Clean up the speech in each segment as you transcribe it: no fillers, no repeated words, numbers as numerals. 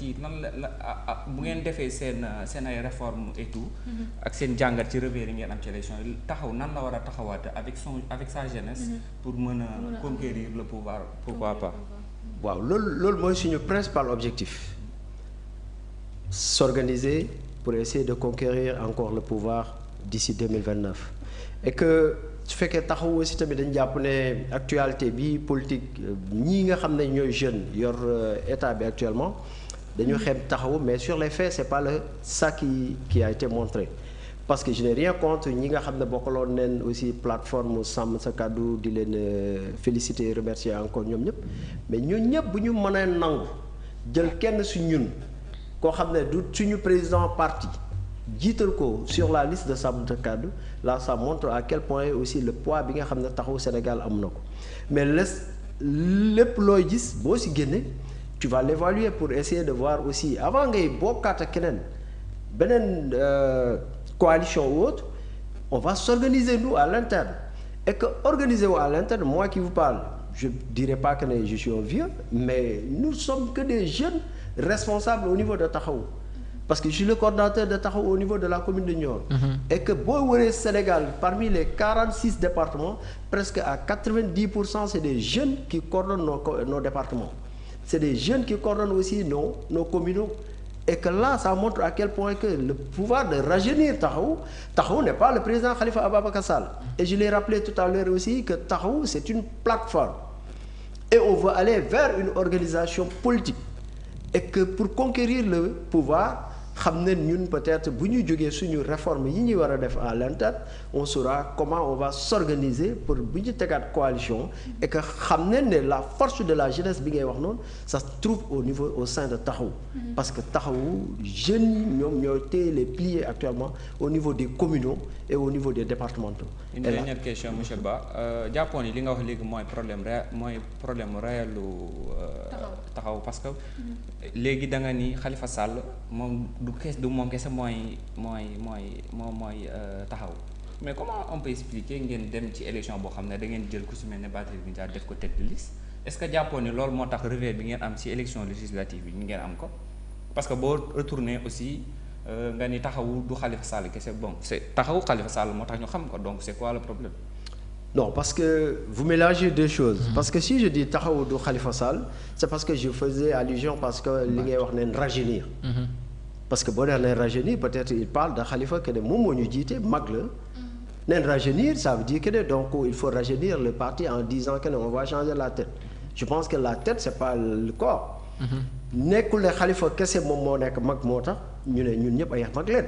ci nan la bu ngeen defee seen ay réformes et tout. ak seen jàngat ci revers yi ngeen am ci élection yi taxaw nan la war a taxawaate avec sa jeunesse. pour mën a conquérir le pouvoir pourquoi pas. waaw loolu mooy suñu principal objectif. S'organiser pour essayer de conquérir encore le pouvoir d'ici 2029 et que su fekkee taxaw aussi tamit dañ jàpp ne actualité bi politique ñii nga xam ne ñooy jeunes yor état bi actuellement dañu xeeb taxaw mais sur les faits c'est pas ça qui a été montré parce que je n'ai rien contre ñi nga xam ne bokkaloon neen aussi plateforme sàmm sa kàddu di leen féliciter et remercier encore ñoom ñëpp mais ñun ñëpp bu ñu mënee nangu jël kenn su ñun koo xam ne du suñu président parti jiital ko sur la liste de sàmm sa kàddu là ça montre à quel point aussi le poids bi nga xam ne taxawu Sénégal am na ko mais lépp looy gis boo si génne tu vas l'évaluer pour essayer de voir aussi avant ngay bokkaat ak keneen beneen coalition ou autre on va s'organiser nous à l'interne et que organiser wu à l'interne moi qui vous parle je dirais pas que je suis un vieux mais nous sommes que des jeunes responsables au niveau de Taxawu parce que je suis le coordonnateur de Taxawu au niveau de la commune de Nioro. Et que boo wëree Sénégal parmi les 46 départements presque à 90% c'est des jeunes qui coordonnent nos départements c'est des jeunes qui coordonnent aussi nos communaux et que là ça montre à quel point que le pouvoir de rajeunir Taxawu n'est pas le président Khalifa Ababacar Sall et je l'ai rappelé tout à l'heure aussi que Taxawu c'est une plateforme et on veut aller vers une organisation politique et que pour conquérir le pouvoir xam ne ñun peut-être bu ñu jógee suñu réforme yi ñuy war a def à l'interne on saura comment on va s'organiser pour bu ñu tegaat coalition et que xam ne la force de la jeunesse bi ngay wax noonu ça se trouve au sein de Taxawu parce que Taxawu jeunes yi ñoom ñoo téye les piliers actuellement au niveau des communaux et au niveau des départementaux. Une dernière question monsieur Ba jàppoon ni li nga wax léegi mooy problème réelu Taxawu parce que léegi da nga ni Khalifa Sall moom du moom kese mooy Taxawu mais comment on peut expliquer ngeen dem ci élection boo xam ne da ngeen jël ku si mel ne Barthélémy Dias def ko tête de liste est-ce que jàppoon ni loolu moo tax revers bi ngeen am ci élection législative bi ngeen am ko parce que boo retourné aussi nga ni Taxawu du Khalifa Sall kese bon c'est Taxawu Khalifa Sall moo tax ñu xam ko donc c'est quoi le problème. Non, parce que vous mélangez deux choses. Parce que si je dis Taxawu du Khalifa Sall c'est parce que je faisais allusion parce que li ngay wax neen rajeunir. Parce que boo nee rajeunir peut-être il parle de Khalifa que ne moom moo ñu jiite mag la. neen rajeunir ça veut dire que ne donc il faut rajeunir le parti en disant que ne on va changer la tête. Je pense que la tête c'est pas le corps. nekkul ne Khalifa kese moom moo nekk mag moo tax ñu ne ñun ñëpp ay mag leen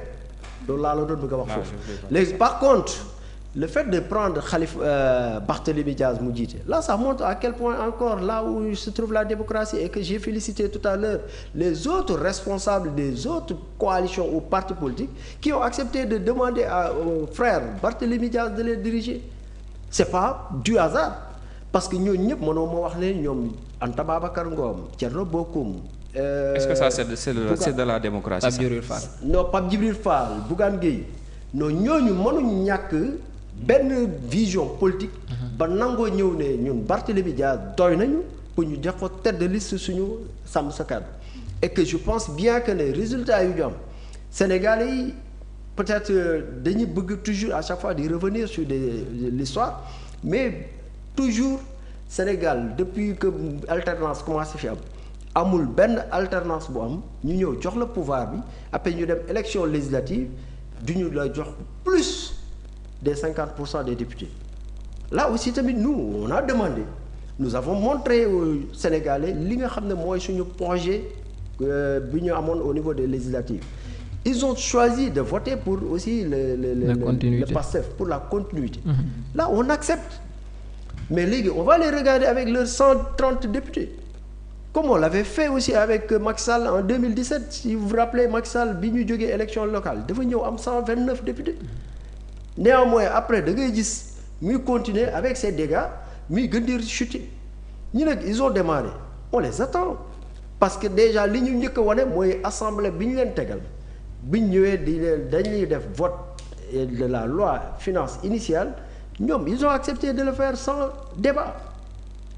loolu laa la doon bëgg a wax foofu. léegi par contre le fait de prendre Barthélémy Dias mu jiite là ça montre à quel point encore là où se trouve la démocratie et que j'ai félicité tout à l'heure les autres responsables des autres coalitions ou partis politiques qui ont accepté de demander aux frères Barthélémy Dias de les diriger c'est pas du hasard parce que ñooñu ñëpp mënoo ma wax ne ñoom Anta Babacar Ngom Thierno Bocoum est-ce que ça c'est de la démocratie Pape Djibril Fall non Pape Djibril Fall Bougane Gueye non ñooñu mënuñ ñàkk benn vision politique ba nangoo ñëw ne ñun Barthélémy Dias doy nañu pour ñu jox ko tête de liste suñu sàmm sa kàddu et que je pense bien que les résultats yu ñu am Sénégalais yi peut-être dañuy bëgg toujours à chaque fois di revenir sur l'histoire mais toujours Sénégal depuis que alternance commencé fi am amul benn alternance bu am ñu ñëw jox la pouvoir bi après ñu dem élection législative duñu la jox plus des 50% des députés là aussi tamit nous on a demandé nous avons montré aux Sénégalais li nga xam ne mooy suñu projet bi ñu amoon au niveau des législatives ils ont choisi de voter pour aussi le PASTEF pour la continuité là on accepte mais léegi on va les regarder avec leurs 130 députés comme on l'avait fait aussi avec Macky Sall en 2017 si vous vous rappelez Macky Sall bi ñu jógee élection locale dafa ñëw am 129 députés néanmoins après da ngay gis muy continuer avec ces dégâts muy gën di chuter ñu nag ils ont démarré on les attend parce que déjà li ñu njëkk a wane mooy assemblée bi ñu leen tegal bi ñu ñëwee di leen dañuy def vote de la loi finance initiale ñoom ils ont accepté de le faire sans débat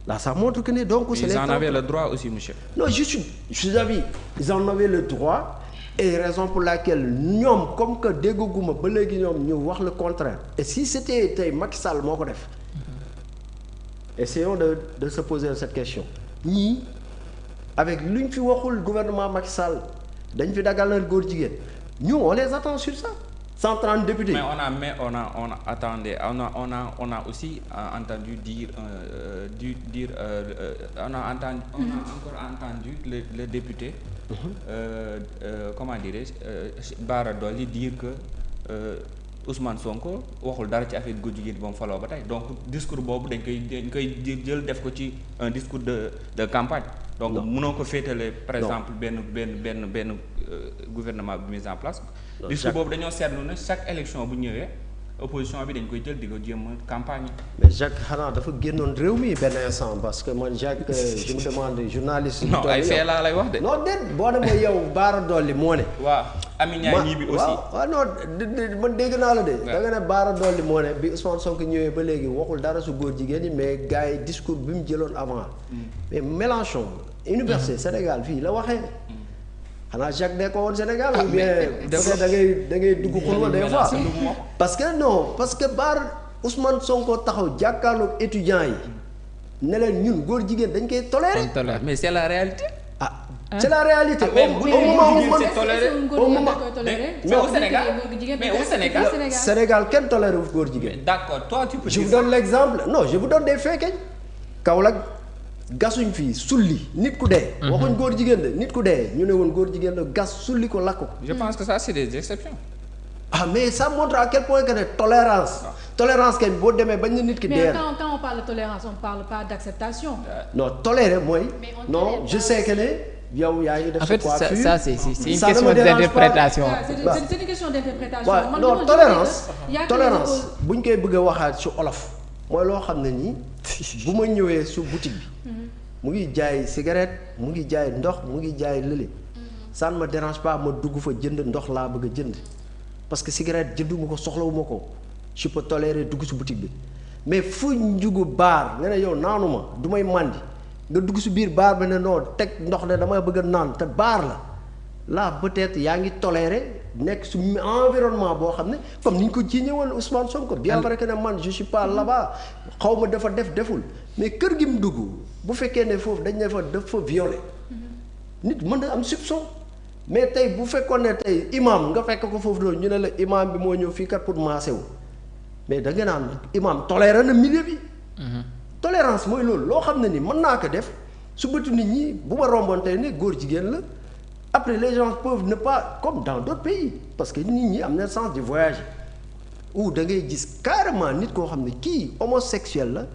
Là, ça montre que donc c'est ils en avaient le droit aussi, monsieur. Non, je suis d'avis. Ils en avaient le droit et raison pour laquelle ñoom comme que dégguma ba léegi ñoom ñu wax le contraire. Et si c'était tey Macky Sall moo ko def. Essayons de se poser cette question. ñii avec lu ñu fi waxul gouvernement Macky Sall dañ fi dagalal góor jigéen ñu on les attend sur ça. 130 députés. Mais on a aussi entendu dire on a encore entendu le député comment dirais-je Bara Dolly dire que Ousmane Sonko waxul dara ci affaire góor jigéen ba mu faloo ba tey donc discours boobu dañ koy jël def ko ci un discours de campagne. donc mënoo ko féetale par exemple benn gouvernement bi mise en place. discours boobu dañoo seetlu ne chaque élection bu ñëwee opposition bi dañ koy jël di ko jéem a campagne. mais Jacques xanaa dafa génnoon réew mi benn instant parce que man Jacques je me demande journaliste. non ay fee laa lay wax de. non déet boo demee yow Bara Dolly moo ne. waaw Aminia ñii bi aussi. waaw non man dégg naa la de. da nga ne Bara Dolly moo ne bi Ousmane Sonko ñëwee ba léegi waxul dara su góor jigéen ñi mais gars yi discours bi mu jëloon avant. mais Mélenchon université Sénégal fii la waxee. xanaa Jacques de ko woon Sénégal ou bien peut-être da ngay dugg xulwa des fois parce que Bara Ousmane Sonko taxaw jàkkaarloog étudiants yi ne leen ñun góor jigéen dañ koy tolérer. mais c'est la réalité. C'est la réalité. Au Sénégal kenn toléré wu góor jigéen. D'accord, toi tu peux. Je vous donne l'exemple non je vous donne des faits kañ Kaolack gasuñ fii sulli nit ku dee. waxuñ góor jigéen de nit ku dee ñu ne woon góor jigéen la gas sulli ko lakk ko. Je pense que ça c'est des exceptions. Mais ça montre à quel point que ne tolérance. Tolérance kañ boo demee bañ na nit ki dee. Mais quand on parle de tolérance on parle pas d'acceptation. Non tolérer mooy. non je sais que ne yow yaa ngi def. En fait ça c'est une question d'interprétation. C'est une question d'interprétation. non tolérance bu ñu koy bëgg a waxaat ci olof mooy loo xam ne nii bu ma ñëwee su boutique bi. mu ngi jaay cigarette mu ngi jaay ndox mu ngi jaay lële. ça ne me dérange pas ma dugg fa jënd ndox laa bëgg a jënd parce que cigarette jënduma ko soxlawuma ko je peux tolérer dugg si boutique bi mais fu njugu baar nga ne yow naanuma du may màndi nga dugg si biir baar ba ne non teg ndox ne damay bëgg a naan te baar la là peut-être yaa ngi tolérer nekk su environnement boo xam ne comme ni ñu ko jiiñe woon Ousmane Sonko bien vrai que ne man je suis pas là-bas xaw ma dafa deful mais kër gi mu dugg bu fekkee ne foofu dañ ne fa dafa violer nit mën na am soupçon mais tey bu fekkoon ne tey imam nga fekk ko foofu doon ñu ne la imam bi moo ñëw fii kat pour maase wu mais da nga naan imam toléré na milieu bi. tolérance mooy loolu loo xam ne ni mën naa ko def su bëtu nit ñi bu ma romboon tey ne góor jigéen la après les gens peuvent ne pas comme dans d'autres pays parce que nit ñi am na sens du voyage ou da ngay gis carrément nit koo xam ne kii homosexuel la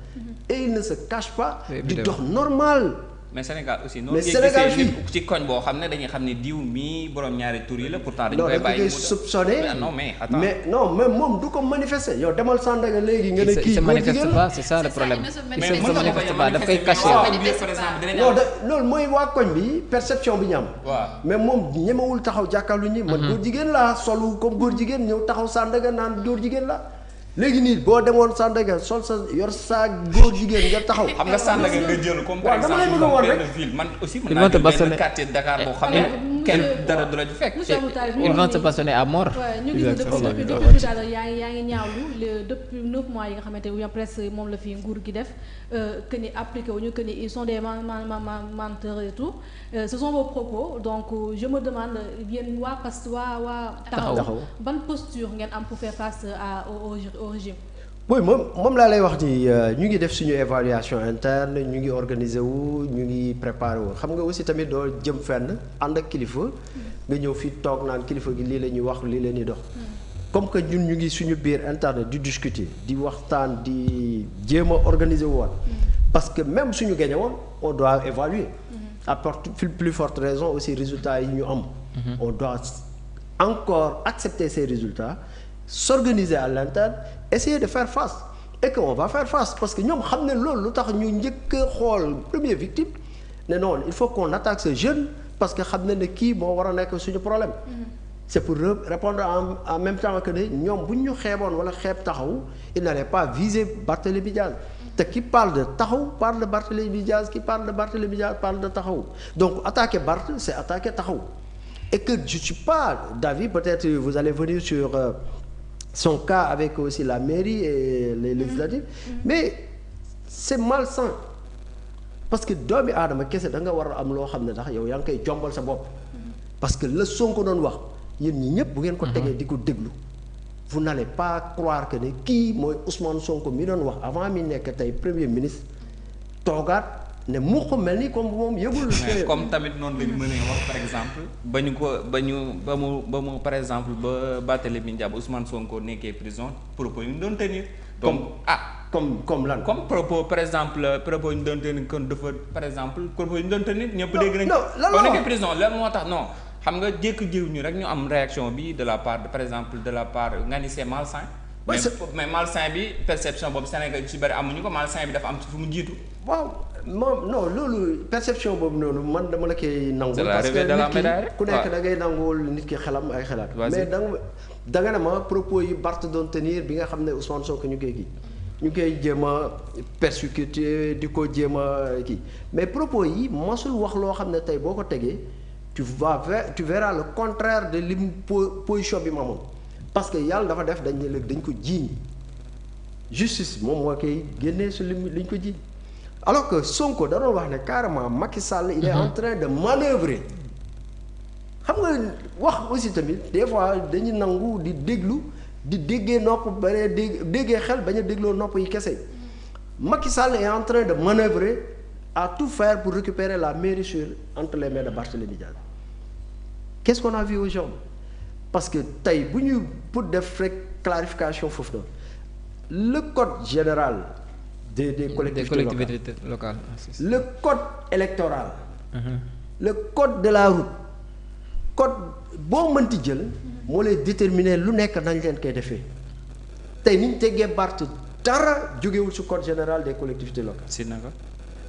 et il ne se cache pas di dox normal. mais Sénégal aussi noonu ngay gisee nit ci koñ boo xam ne dañuy xam ne diw mii borom ñaari tur yi la pourtant dañu koy bàyyi soupçonné non mais attends mais non mais moom du ko manifester yow demal Sandaga léegi nga ne kii góor jigéen la c'est ça le problème mais se manifeste pas daf koy caché non loolu mooy waa koñ bi perception bi ñu am waaw mais moom ñemewul taxaw jàkkaarlu ñi man góor jigéen laa solu comme góor jigéen ñëw taxaw Sandaga naan góor jigéen la léegi nii boo demoon Sandaga sol sa yor saa góor jigéen nga taxaw. xam nga Sandaga nga jël comme par exemple benn ville man aussi mën naa jël benn quartier Dakar boo xam ne kenn dara du la ci fekk. ils vont se passionner à mort. ñu gis ne depuis tout à l'heure yaa ngi ñaawlu depuis 9 mois yi nga xamante ne presque moom la fi nguur gi def que ni appliqué wuñu que ni ils sont des menteurs et tout ce sont vos propos donc je me demande yéen waa taxaw ban posture ngeen am pour faire face au régime. oui moom laa lay wax ni ñu ngi def suñu évaluation interne ñu ngi organiser wu ñu ngi préparer wu xam nga aussi tamit doo jëm fenn ànd ak kilifa nga ñëw fii toog naan kilifa gi lii la ñuy wax lii la ñuy dox. comme que ñun ñu ngi suñu biir interne di discuter di waxtaan di jéem a organiser wu waat parce que même suñu gagné woon on doit évaluer. à plus forte raison aussi résultats yi ñu am. on doit encore accepter ces résultats. s'organiser à l'interne essayer de faire face et que on va faire face parce que ñoom xam ne loolu lu tax ñu njëkk a xool première victime ne non il faut qu'on attaque ce jeune parce que xam ne kii moo war a nekk suñu problème c'est pour répondre en même temps que ne ñoom bu ñu xeeboon wala xeeb taxaw il n'allait pas viser Barthélémy Diaz qui parle de Taxawu parle de Barthélémy Diaz, qui parle de Barthélémy Diaz parle de Taxawu. Donc attaquer Barth, c'est attaquer Taxawu. Et que je suis pas d'avis, peut-être vous allez venir sur son cas avec aussi la mairie et les législatives, mais c'est malsain. Parce que doomi aadama kese da nga war a am loo xam ne tax yow yaa ngi koy jombal sa bopp. Parce que la Sonko doon wax yéen ñi ñëpp bu ngeen ko tegee di ko déglu. Vous n'allez pas croire que ne kii mooy Ousmane Sonko mi doon wax avant mi nekk tey premier ministre toogaat ne mu ko mel ni comme moom yëgul. comme tamit noonu lañu mën a wax par exemple ba mu par exemple ba Barthélémy Dias Ousmane Sonko nekkee prison propos yu ñu doon tenir. comme lan. comme propos par exemple propos yu ñu doon tenir kon dafa par exemple propos yu ñu doon tenir ñëpp dégg nañ. non lan la nekkee prison lan moo tax non. xam nga jékki-jékki ñu rek ñu am réaction bi de la part par exemple de la part nga ni c'est malsain. mais malsain bi perception boobu Sénégal ci bari amuñu ko malsain bi dafa am ci fu mu jiitu. waaw moom non loolu perception boobu noonu man dama la koy nangu. parce que nit ki ku nekk da ngay nanguwul nit ki xelam ay xelaat. mais da nga ne ma propos yi Barth doon tenir bi nga xam ne Ousmane Sonko ñu koy jéem a persécuter di ko jéem a kii mais propos yi mosul wax loo xam ne tey boo ko tegee. tu verras le contraire de lim position bi ma moom parce que yàlla dafa def dañ ne léegi dañ ko jiiñ justice moom moo koy génnee su liñ ko jiiñ alors que Sonko da doon wax ne carrément Macky Sall il est en train de manœuvrer xam nga wax aussi tamit des fois dañuy nangu di déglu di déggee nopp ba déggee xel bañ a dégloo nopp yi kese Macky Sall est en train de manœuvrer à tout faire pour récupérer la mairie entre les mains de Barthélémy Diaz. Qu'est-ce qu'on a vu aujourd'hui? Parce que tey bu ñu pour def rek clarification foofu noonu le code général des collectivités locales, le code électoral, le code de la route, code boo mënti jël moo lay déterminer lu nekk nañ leen koy defee tey ni ñu teggee Barth dara jógewul ci code général des collectivités locales. si naka.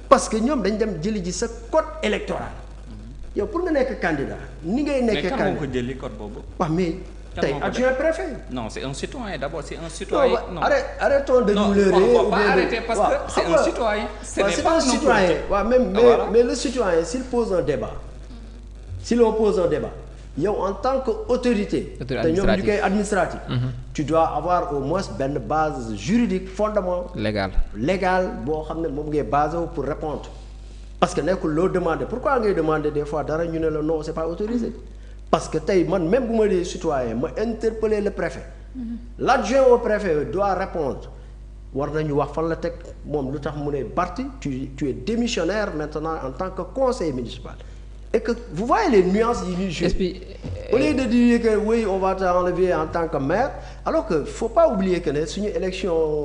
parce que ñoom dañ dem jëli ji sa code électoral yow pour nga nekk candidat ni ngay nekkee candidat mais kan moo ko jëli code boobu. waaw mais tey adjoint préfet. non c'est un citoyen d'abord c'est un citoyen. non arrêtons de nous leurrer. non on va pas arrêter parce que c'est un citoyen. c'est un citoyen waaw même mais le citoyen s'il pose un débat si l'on pose un débat yow en tant que autorité te ñoom ñu koy administratif tu dois avoir au moins benn base juridique fondement légal boo xam ne moom ngay basé wu pour répondre parce que nekkul loo demander pourquoi ngay demander des fois dara ñu ne la non c'est pas autorisé parce que tey man même bu ma dee citoyen ma interpeller le préfet l'adjoint au préfet doit répondre war nañu wax fan la teg moom lu tax mu ne Barth tu es démissionnaire maintenant en tant que conseiller municipal et que vous voyez les nuances yi ñuy jouer au lieu de dire que oui on va t'enlever en tant que maire alors que faut pas oublier que ne suñu élection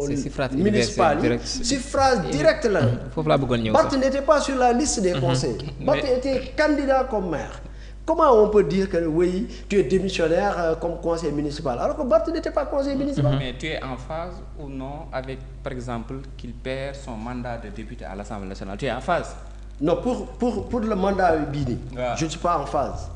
municipale yi suffrage direct la foofu laa bëggoon ñëw Barth n'était pas sur la liste des conseillers Barth était candidat comme maire comment on peut dire que oui tu es démissionnaire comme conseiller municipal alors que Barth n'était pas conseiller municipal. Mais tu es en phase ou non avec par exemple qu'il perd son mandat de député à l'Assemblée nationale tu es en phase. Non pour le mandat bii nii. je ne suis pas en phase.